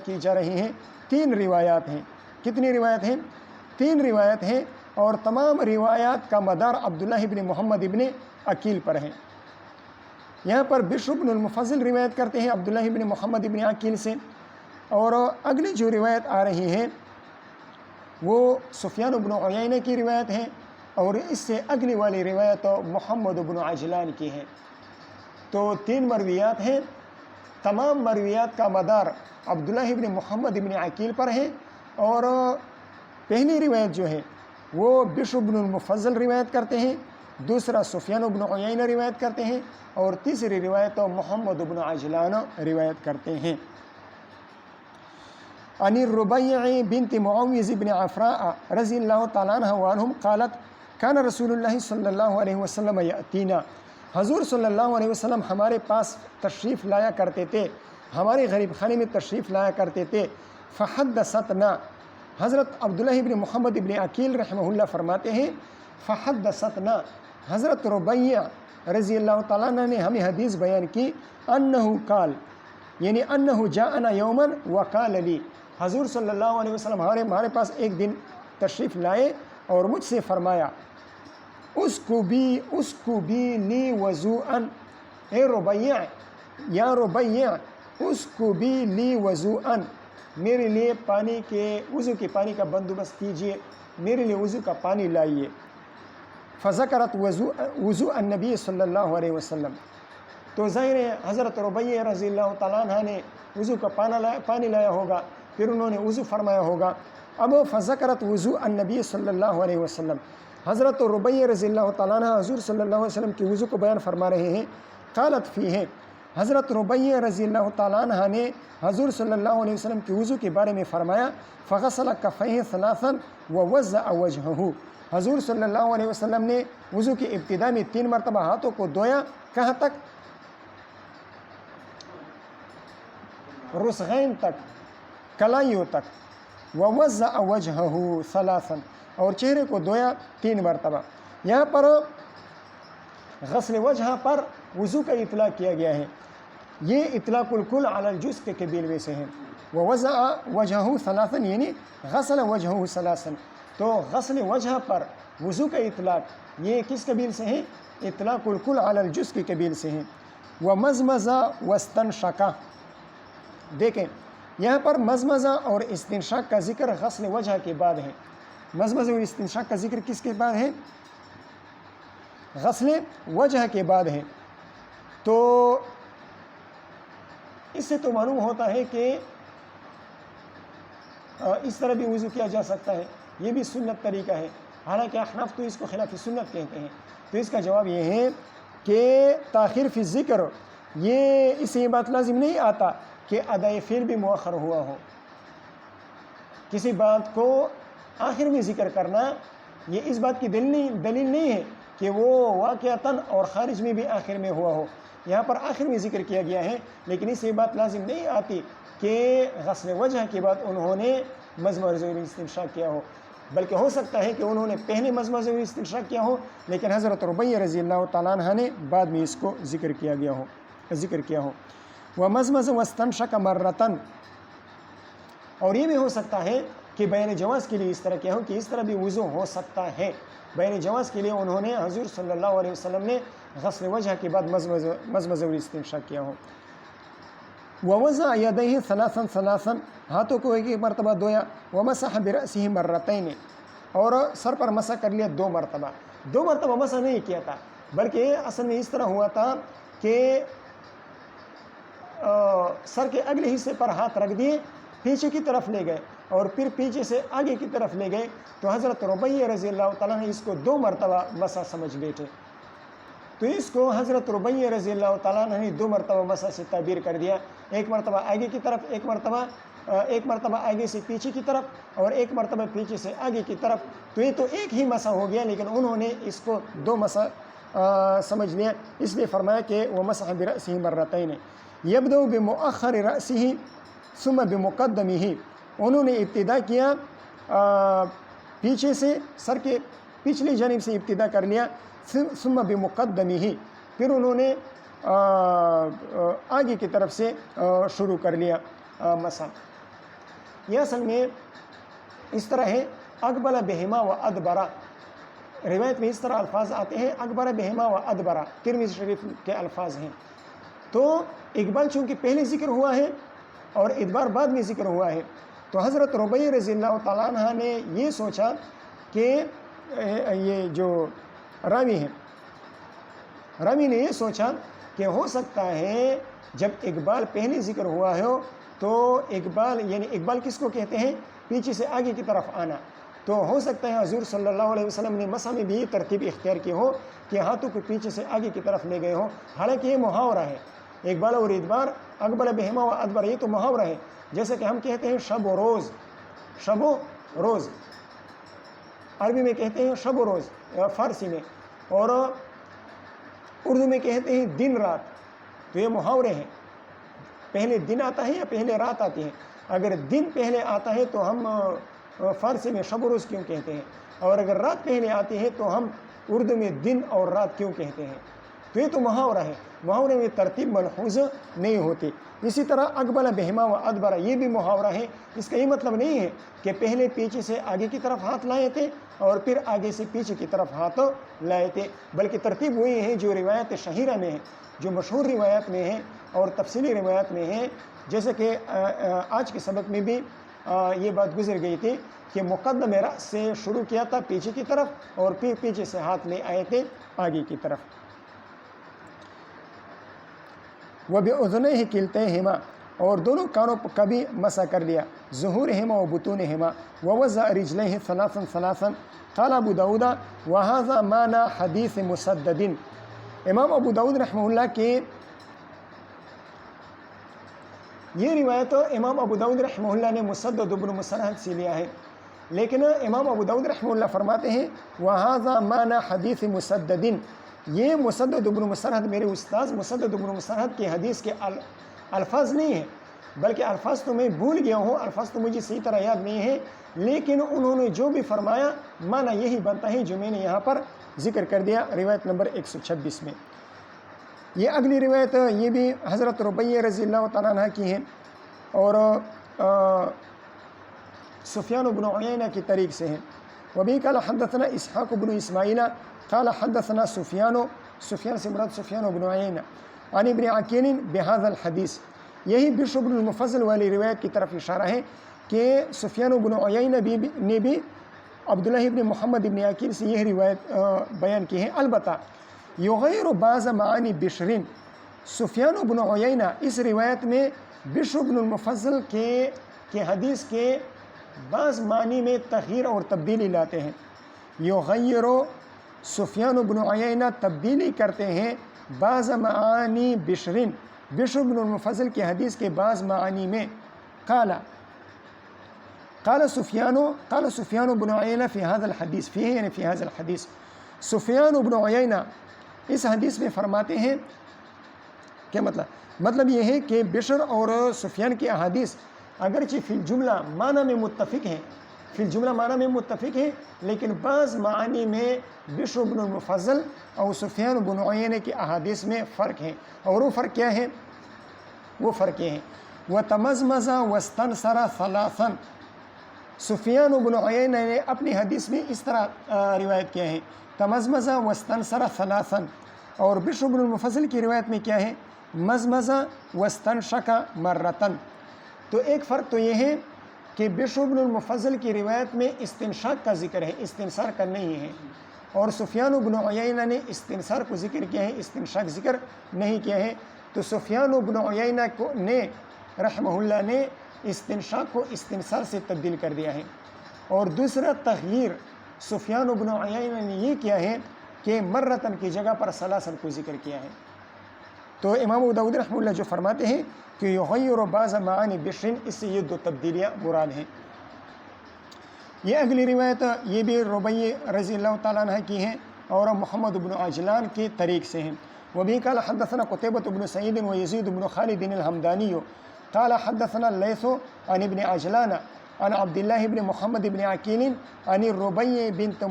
کی جا رہی ہیں۔ 3 روایات ہیں۔ کتنی روایت ہیں؟ 3 روایت ہیں، اور تمام روایات کا مدار عبداللہ بن محمد بن عقیل پر ہیں۔ یہاں پر بشر بن المفضل روایت کرتے ہیں عبداللہ بن محمد بن عقیل سے، اور اگلی جو روایت آ رہی ہے وہ سفیان بن عیینہ کی روایت ہے، اور اس سے اگلی والی روایت محمد بن عجلان کی ہے۔ تو 3 مرویات ہیں، تمام مرویات کا مدار عبداللہ بن محمد بن عقیل پر ہے، اور پہلی روایت جو ہے وہ بشر بن المفضل روایت کرتے ہیں، دوسرا سفیان بن عیینہ روایت کرتے ہیں، اور تیسری روایت محمد بن عجلان روایت کرتے ہیں۔ عن الربيع بنت معوذ بن عفراء رضی اللہ تعالیٰ عنہ وعنہم قالت کان رسول اللہ صلی اللہ علیہ وسلم یأتینا، حضور صلی اللہ علیہ وسلم ہمارے پاس تشریف لایا کرتے تھے، ہمارے غریب خانے میں تشریف لایا کرتے تھے۔ فحدثتنا، حضرت عبداللہ بن محمد بن عقیل رحمہ اللہ فرماتے ہیں فحدثتنا، حضرت ربیع رضی اللہ تعالیٰ عنہ نے ہمیں حدیث بیان کی، انہو قال، یعنی انہو جاءنا یوما وقال لی، حضور صلی اللہ علیہ وسلم ہمارے پاس ایک دن تشریف لائے اور مجھ سے فرمایا اس کو بھی لی وضوءن، اے ربیع، یا ربیع اس کو بھی لی وضوءن، میرے لیے پانی کے وضو کے پانی کا بندوبست کیجئے، میرے لیے وضو کا پانی لائیے۔ فذکرت وضوء النبی صلی اللہ علیہ وسلم، تو ظاہر ہے حضرت ربیع رضی اللہ تعالیٰ عنہ نے وضو کا پانی لایا ہوگا، پھر انہوں نے وضو فرمایا ہوگا۔ اب فذکرت وضوء النبی صلی اللہ علیہ وسلم، حضرت ربیع رضی اللہ تعالیٰ عنہ حضور صلی اللہ علیہ وسلم کی وضو کو بیان فرما رہے ہیں۔ قالت فیہ، حضرت ربیہ رضی اللہ تعالیٰ عنہ نے حضور صلی اللہ علیہ وسلم کے وضو کے بارے میں فرمایا فغسل کفیہ ثلاثا ووضع وجہہ، حضور صلی اللہ علیہ وسلم نے وضو کی ابتدا میں 3 مرتبہ ہاتھوں کو دھویا، کہاں تک؟ رسغین تک، کلائیوں تک، ووضع وجہہ ثلاثا، اور چہرے کو دھویا 3 مرتبہ۔ یہاں پر غسل وجہ پر وضو کا اطلاق کیا گیا ہے، یہ اطلاق الکل علی الجزء کے قبیل میں سے ہے۔ ووضع وجہہ ثلاثا یعنی غسل وجہہ ثلاثا، تو غسل وجہ پر وضو کا اطلاق یہ کس قبیل سے ہے؟ اطلاق الکل علی الجزء کی قبیل سے ہے۔ ومزمز واستنشق، دیکھیں یہاں پر مزمزہ اور استنشاق کا ذکر غسل وجہ کے بعد ہے۔ مزمزہ اور استنشاق کا ذکر کس کے بعد ہے؟ غسل وجہ کے بعد ہے۔ تو اس سے تو معلوم ہوتا ہے کہ اس طرح بھی وضو کیا جا سکتا ہے، یہ بھی سنت طریقہ ہے، حالانکہ احناف تو اس کو خلاف سنت کہتے ہیں۔ تو اس کا جواب یہ ہے کہ تاخیر فی ذکر، یہ اس سے یہ بات لازم نہیں آتا کہ ادائے فعل بھی مؤخر ہوا ہو۔ کسی بات کو آخر میں ذکر کرنا یہ اس بات کی دلیل نہیں ہے کہ وہ واقعتاً اور خارج میں بھی آخر میں ہوا ہو۔ یہاں پر آخر میں ذکر کیا گیا ہے، لیکن اس سے یہ بات لازم نہیں آتی کہ غسل وجہ کے بعد انہوں نے مزمزہ اور استنشاق کیا ہو، بلکہ ہو سکتا ہے کہ انہوں نے پہلے مزمزہ اور استنشاق کیا ہو، لیکن حضرت ربیہ رضی اللہ تعالیٰ عنہ نے بعد میں اس کو ذکر کیا ہو۔ ومزمز واستنشق مرتن، اور یہ بھی ہو سکتا ہے کہ بیان جواز کے لیے اس طرح کیا ہو کہ اس طرح بھی وضو ہو سکتا ہے۔ بیان جواز کے لیے انہوں نے حضور صلی اللہ علیہ وسلم نے غسل وجہ کے بعد مزمزہ اور استنشاق کیا ہو۔ ووضع یدیہ ثلاثا ثلاثا، ہاتھوں کو ایک مرتبہ دھویا۔ ومسح برأسہ مرتین، اور سر پر مسح کر لیا 2 مرتبہ۔ 2 مرتبہ مسح نہیں کیا تھا، بلکہ اصل میں اس طرح ہوا تھا کہ سر کے اگلے حصے پر ہاتھ رکھ دیے، پیچھے کی طرف لے گئے اور پھر پیچھے سے آگے کی طرف لے گئے، تو حضرت ربیہ رضی اللہ تعالیٰ نے اس کو 2 مرتبہ مسح سمجھ بیٹھے، تو اس کو حضرت ربیہ رضی اللہ تعالیٰ نے 2 مرتبہ مسح سے تعبیر کر دیا، 1 مرتبہ آگے کی طرف، ایک مرتبہ آگے سے پیچھے کی طرف، اور 1 مرتبہ پیچھے سے آگے کی طرف، تو یہ تو ایک ہی مسح ہو گیا، لیکن انہوں نے اس کو 2 مسح سمجھ لیا، اس لیے فرمایا کہ ومسح برأسہ مرتین۔ یبدأ بمؤخر رأسہ ثم بمقدمہ، انہوں نے ابتدا کیا پیچھے سے، سر کے پچھلی جانب سے ابتدا کر لیا، ثم بمقدمہ، پھر انہوں نے آگے کی طرف سے شروع کر لیا مسح۔ یہ اصل میں اس طرح ہے، اقبل بہما و ادبرا، روایت میں اس طرح الفاظ آتے ہیں، اقبل بہما و ادبرا، ترمذی شریف کے الفاظ ہیں۔ تو اقبال چونکہ پہلے ذکر ہوا ہے اور ادبار بعد میں ذکر ہوا ہے، تو حضرت ربیہ رضی اللہ تعالیٰ عنہ نے یہ سوچا کہ یہ جو راوی ہیں، راوی نے یہ سوچا کہ ہو سکتا ہے جب اقبال پہلے ذکر ہوا ہو تو اقبال، یعنی اقبال کس کو کہتے ہیں؟ پیچھے سے آگے کی طرف آنا، تو ہو سکتا ہے حضور صلی اللہ علیہ وسلم نے مسح میں بھی یہ ترتیب اختیار کی ہو کہ ہاتھوں کو پیچھے سے آگے کی طرف لے گئے ہوں، حالانکہ یہ محاورہ ہے، اقبال اور ادبار، اقبل بہما و ادبر، یہ تو محاورہ ہے، جیسے کہ ہم کہتے ہیں شب و روز، شب و روز عربی میں کہتے ہیں شب و روز فارسی میں، اور اردو میں کہتے ہیں دن رات، تو یہ محاورے ہیں، پہلے دن آتا ہے یا پہلے رات آتی ہے؟ اگر دن پہلے آتا ہے تو ہم فارسی میں شب و روز کیوں کہتے ہیں، اور اگر رات پہلے آتی ہے تو ہم اردو میں دن اور رات کیوں کہتے ہیں؟ تو یہ تو محاورہ ہے، محاورے میں ترتیب ملحوظ نہیں ہوتی۔ اسی طرح اقبل بہما و ادبر، یہ بھی محاورہ ہے، اس کا یہ مطلب نہیں ہے کہ پہلے پیچھے سے آگے کی طرف ہاتھ لائے تھے اور پھر آگے سے پیچھے کی طرف ہاتھ لائے تھے، بلکہ ترتیب وہی ہے جو روایت شہیرہ میں ہے، جو مشہور روایات میں ہے اور تفصیلی روایات میں ہے، جیسے کہ آج کے سبق میں بھی یہ بات گزر گئی تھی کہ مقدم رأس سے شروع کیا تھا پیچھے کی طرف، اور پھر پیچھے سے ہاتھ لے آئے تھے آگے کی طرف۔ وبأذنیہ کلتیہما، اور دونوں کانوں کا بھی مسح کر لیا، ظہورہما و بطونہما، ووضع رجلیہ ثلاثا ثلاثا۔ قال ابو داود وهذا معنى حدیث مسدد، امام ابو داود رحمہ اللہ کے یہ روایت امام ابو داؤد رحمہ اللہ نے مسدد بن مسرہد سے لیا ہے، لیکن امام ابو داؤد رحمہ اللہ فرماتے ہیں وَهَذَا مَعْنَى حَدِيثِ مُسَدَّدٍ، یہ مسدد بن مسرہد میرے استاذ مسدد بن مسرہد کی حدیث کے الفاظ نہیں ہیں، بلکہ الفاظ تو میں بھول گیا ہوں، الفاظ تو مجھے صحیح طرح یاد نہیں ہے، لیکن انہوں نے جو بھی فرمایا معنی یہی بنتا ہے جو میں نے یہاں پر ذکر کر دیا روایت نمبر 126 میں۔ یہ اگلی روایت یہ بھی حضرت ربیہ رضی اللہ تعالیٰ عنہ کی ہے اور سفیان بن عیینہ کی طریق سے ہیں۔ وبی قال حدثنا اسحاق بن اسماعیل قال حدثنا سفیان سے مراد سفیان بن عیینہ عن ابن عقیل بهذا الحدیث، یہی بشر بن المفضل والی روایت کی طرف اشارہ ہے کہ سفیان بن عیینہ نے بھی عبداللہ ابن محمد ابن عقیل سے یہ روایت بیان کی ہے۔ البتہ یغیر بعض معانی بشرین، سفیان بن عیینہ اس روایت میں بشر بن المفضل کے حدیث کے بعض معنی میں تغییر اور تبدیلی لاتے ہیں۔ یغیر سفیان بن عیینہ تبدیلی کرتے ہیں بعض معانی بشرین، بشر بن المفضل کی حدیث کے بعض معانی میں۔ قال سفیان بن عیینہ فی هذا الحدیث، فی یعنی فی هذا الحدیث، سفیان بن عیینہ اس حدیث میں فرماتے ہیں کیا مطلب یہ ہے کہ بشر اور سفیان کی احادیث اگرچہ فی الجملہ معنی میں متفق ہیں، لیکن بعض معانی میں بشر بن المفضل اور سفیان بن عیینہ کی احادیث میں فرق ہے، اور وہ فرق کیا ہے؟ وہ فرق یہ ہے وَتَمَزْمَزَ وَاسْتَنْصَرَ ثَلَاثًا، سفیان بن عیینہ نے اپنی حدیث میں اس طرح روایت کیا ہے تمزمز واستنصر ثلاثا، اور بشر بن المفضل کی روایت میں کیا ہے مزمز واستنشق مرتن۔ تو ایک فرق تو یہ ہے کہ بشر بن المفضل کی روایت میں استنشاق کا ذکر ہے، استنصار کا نہیں ہے، اور سفیان بن عیینہ نے استنصار کو ذکر کیا ہے، استنشاق ذکر نہیں کیا ہے۔ تو سفیان بن عیینہ نے رحمہ اللہ نے استنشاق کو استنصار سے تبدیل کر دیا ہے، اور دوسرا تغییر سفیان بن عیینہ نے یہ کیا ہے کہ مرتن کی جگہ پر ثلاثن کو ذکر کیا ہے۔ تو امام ابو داؤد رحمہ اللہ جو فرماتے ہیں کہ یغیر بعض معانی بشرین، اس سے یہ دو تبدیلیاں مراد ہیں۔ یہ اگلی روایت یہ بھی ربیہ رضی اللہ تعالیٰ عنہ کی ہیں اور محمد بن عجلان کی طریق سے ہیں۔ وبی قال حدثنا قتیبۃ بن سعید ویزید بن خالد الحمدانی قال حدثنا اللیث عن ابن عجلان عن عبد الله بن محمد بن عقیل عن الربیع بنت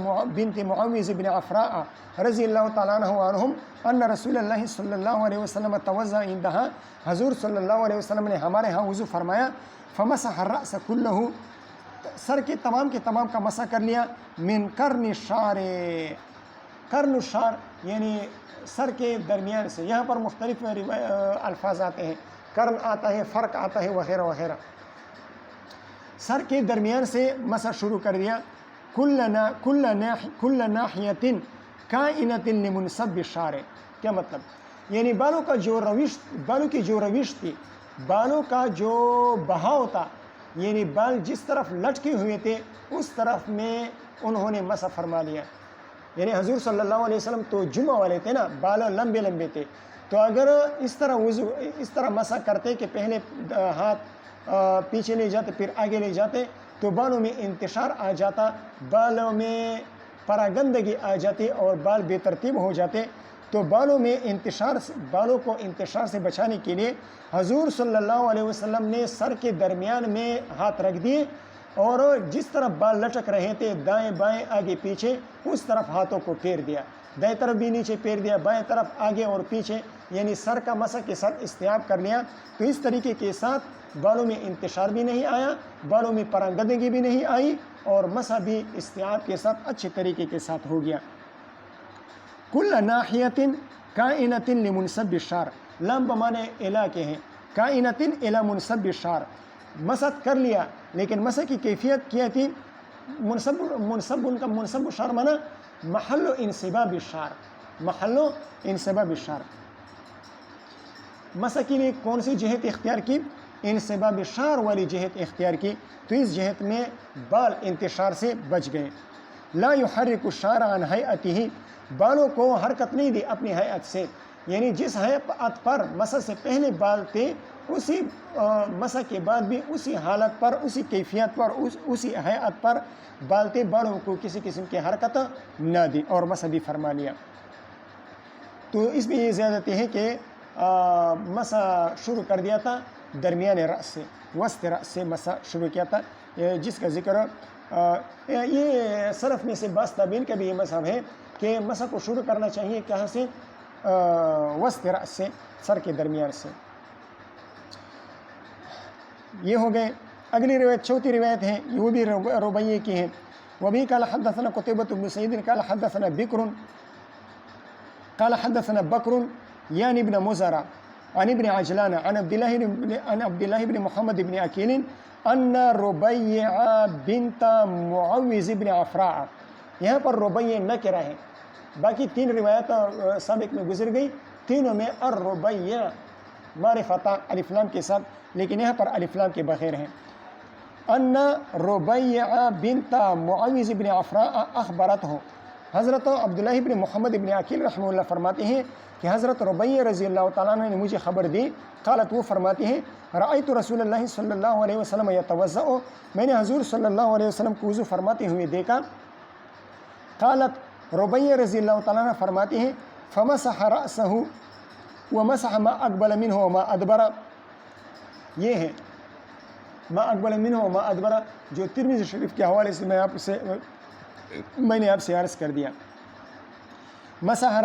معوذ بن عفراء رضی اللہ تعالیٰ عنہم ان رسول اللہ صلی اللہ علیہ وسلم توضأ عندها، حضور صلی اللہ علیہ وسلم نے ہمارے ہاں وضو فرمایا، فمسح الرأس كله، سر کے تمام کا مسح کر لیا، من قرن الشعر، قرن الشعر یعنی سر کے درمیان سے، یہاں پر مختلف الفاظ آتے ہیں، قرن آتا ہے، فرق آتا ہے وغیرہ وغیرہ، سر کے درمیان سے مسح شروع کر دیا، کل ناحیت کائنۃ لمنصب الشعر، کیا مطلب؟ یعنی بالوں کی جو روش تھی، بالوں کا جو بہاؤ تھا، یعنی بال جس طرف لٹکے ہوئے تھے اس طرف میں انہوں نے مسح فرما لیا۔ یعنی حضور صلی اللہ علیہ وسلم تو جمعہ والے تھے نا، بال لمبے تھے، تو اگر اس طرح مسح کرتے کہ پہلے ہاتھ پیچھے لے جاتے پھر آگے لے جاتے تو بالوں میں انتشار آ جاتا، بالوں میں پراگندگی آ جاتی اور بال بے ترتیب ہو جاتے۔ تو بالوں کو انتشار سے بچانے کے لیے حضور صلی اللہ علیہ وسلم نے سر کے درمیان میں ہاتھ رکھ دیے، اور جس طرف بال لٹک رہے تھے دائیں بائیں آگے پیچھے اس طرف ہاتھوں کو پھیر دیا، دائیں طرف بھی نیچے پھیر دیا، بائیں طرف آگے اور پیچھے، یعنی سر کا مسح کے ساتھ استیاب کر لیا۔ تو اس طریقے کے ساتھ بالوں میں انتشار بھی نہیں آیا، بالوں میں پراگندگی بھی نہیں آئی، اور مسح بھی استیاب کے ساتھ اچھے طریقے کے ساتھ ہو گیا۔ کل ناحیت کائنۃ لمنصب الشعر، لام بمانے الا کے ہیں، کائنۃ الی منصب الشعر، مسح کر لیا، لیکن مسح کی کیفیت کیا تھی؟ منصب ان کا منصب الشعر مانا محل انصباب الشعر، محل انصباب الشعر۔ مسح کے لیے کون سی جہت اختیار کی؟ انصباب الشعر والی جہت اختیار کی، تو اس جہت میں بال انتشار سے بچ گئے۔ لا يحرك الشعر عن هيئته، بالوں کو حرکت نہیں دی اپنی ہیئت سے، یعنی جس ہیئت پر مسح سے پہلے بال تھے اسی مسح کے بعد بھی اسی حالت پر، اسی کیفیت پر، اسی ہیئت پر بالتے بالوں کو کسی قسم کی حرکت نہ دی اور مسح بھی فرما لیا۔ تو اس میں یہ زیادتی ہے کہ مسح شروع کر دیا تھا درمیان رأس سے، وسط رأس سے مسح شروع کیا تھا، جس کا ذکر یہ سلف میں سے بعض تابعین کا بھی یہ مذہب ہے کہ مسح کو شروع کرنا چاہیے کہاں سے؟ وسط رأس سے، سر کے درمیان سے۔ یہ ہو گئے۔ اگلی روایت چوتھی روایت ہے، وہ بھی ربیع کی ہے۔ وبه قال حدثنا قتيبة بن سعيد قال حدثنا بكر يعني ابن مزرع عن ابن عجلان عن عبد الله بن محمد بن أكيل أن ربيع بنت معوذ بن عفراء، یہاں پر ربیع نکرہ ہے، باقی تین روایات سابق میں گزر گئی، تینوں میں الربیع معرفتہ الف لام کے ساتھ، لیکن یہاں پر الف لام کے بغیر ہیں۔ ان ربیع بنت معوذ بن عفراء اخبرته، حضرت عبداللہ بن محمد بن عقیل رحمہ اللہ فرماتے ہیں کہ حضرت ربیع رضی اللہ تعالیٰ عنہ نے مجھے خبر دی، قالت وہ فرماتی ہیں رأیت رسول اللہ صلی اللہ علیہ وسلم یتوضأ، میں نے حضور صلی اللہ علیہ وسلم کو وضو فرماتے ہوئے دیکھا۔ قالت ربیع رضی اللہ تعالیٰ عنہ فرماتی ہیں فمسح رأسہ ومسح ما اقبل منہ وما ادبر، یہ ہے ما اقبل منہ وما ادبر جو ترمذی شریف کے حوالے سے میں نے آپ سے عرض کر دیا۔ فمسح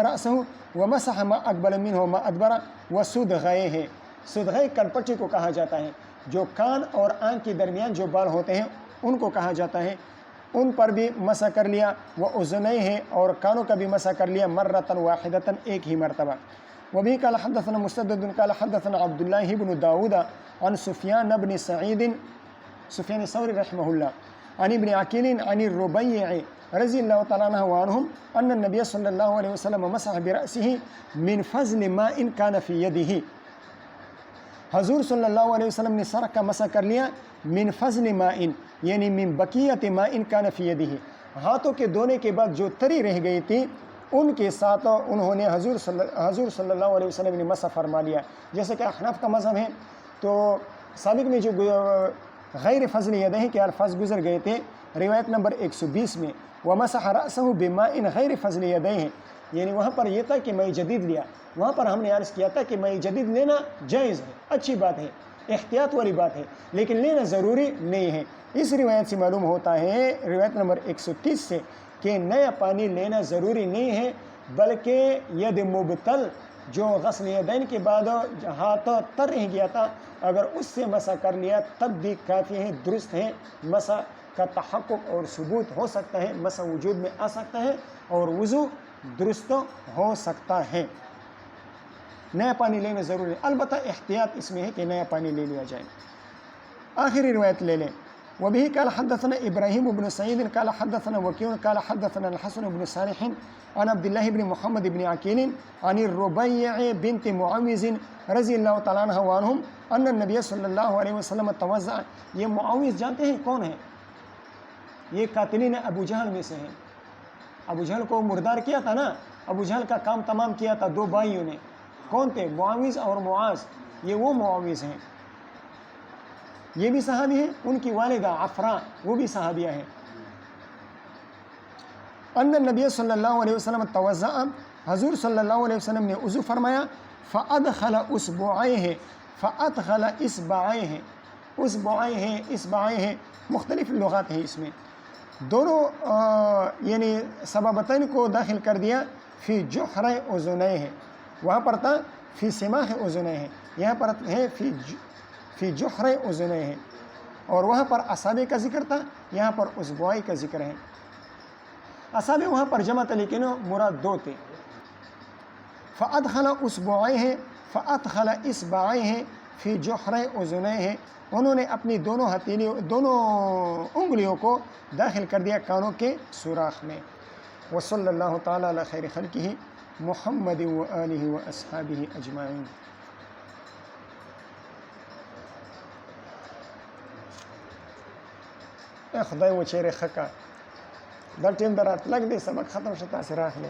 رأسہ ومسح ما اقبل منہ وما ادبر وصدغہ ہے، صدغہ کن پٹی کو کہا جاتا ہے، جو کان اور آنکھ کے درمیان جو بال ہوتے ہیں ان کو کہا جاتا ہے، ان پر بھی مسح کر لیا۔ وأذنیہ ہے، اور کانوں کا بھی مسح کر لیا، مرۃ واحدۃ ایک ہی مرتبہ۔ وبه قال حدثنا مسدد قال حدثنا عبد الله بن داود عن سفيان بن سعيد سفيان الثوري رحمه الله عن ابن عقيل عن الربيع رضي الله تعالى عنه وعنهم أن النبي صلى الله عليه وسلم مسح برأسه من فضل ماء كان في يده، حضور صلی اللہ علیہ وسلم نے سر کا مسح کر لیا من فضل ماء، یعنی من بقیت ماء كان في يده، ہاتھوں کے دھونے کے بعد جو تری رہ گئی تھی ان کے ساتھ انہوں نے حضور صلی اللہ علیہ وسلم نے مسح فرما لیا۔ جیسے کہ احناف کا مذہب ہے تو سابق میں جو غیر فضل یدیہ کے الفاظ گزر گئے تھے، روایت نمبر 120 میں ومسح رأسہ بماء غیر فضل یدیہ، یعنی وہاں پر یہ تھا کہ میں جدید لیا، وہاں پر ہم نے عرض کیا تھا کہ میں جدید لینا جائز ہے، اچھی بات ہے، احتیاط والی بات ہے، لیکن لینا ضروری نہیں ہے۔ اس روایت سے معلوم ہوتا ہے، روایت نمبر 130 سے، کہ نیا پانی لینا ضروری نہیں ہے، بلکہ ید مبتل جو غسل یدین کے بعد ہاتھ تر رہ گیا تھا، اگر اس سے مسح کر لیا تب بھی کافی ہے، درست ہے، مسح کا تحقق اور ثبوت ہو سکتا ہے، مسح وجود میں آ سکتا ہے اور وضو درست ہو سکتا ہے۔ نیا پانی لینا ضروری ہے، البتہ احتیاط اس میں ہے کہ نیا پانی لے لیا جائے۔ آخری روایت لے لیں۔ وبه قال حدثنا إبراهيم بن سعيد قال حدثنا وكيع قال حدثنا الحسن بن صالح عن عبد الله بن محمد بن عقيل عن الربيع بنت معوذ رضی اللہ تعالیٰ عنہ وعنہم ان النبی صلی اللہ علیہ وسلم توضأ، یہ معوذ جانتے ہیں کون ہے؟ یہ قاتلین ابو جہل میں سے ہیں۔ ابو جہل کو مردار کیا تھا نا، ابو جہل کا کام تمام کیا تھا دو بھائیوں نے، کون تھے؟ معوذ اور معاذ، یہ وہ معوذ ہیں، یہ بھی صحابی ہیں، ان کی والدہ عفراء وہ بھی صحابیہ ہیں۔ ان النبی صلی اللہ علیہ وسلم توضأ، حضور صلی اللہ علیہ وسلم نے وضو فرمایا، فادخل اصبعیہ، فادخل اصبعیہ، اصبعیہ مختلف لغات ہیں اس میں، دونوں یعنی سبابتین کو داخل کر دیا، فی جحر اذنیہ، وہاں پر تھا فی سماخ اذنیہ، یہاں پر ہے فی جحر اذنیہ، اور وہاں پر اصابع کا ذکر تھا، یہاں پر اصبعی کا ذکر ہے۔ اصابع وہاں پر جمع تھا لیکن مراد دو تھے۔ فادخل اصبعیہ، فادخل اصبعیہ فی جحر اذنیہ، انہوں نے اپنی دونوں انگلیوں کو داخل کر دیا کانوں کے سوراخ میں۔ وصلی اللہ تعالیٰ علی خیر خلقہ محمد وآلہ واصحابہ اجمعین۔ خدای و چیرې ښه کا دا ټیم به راتلک دی، سبق ختم شو، تاسې راغلئ.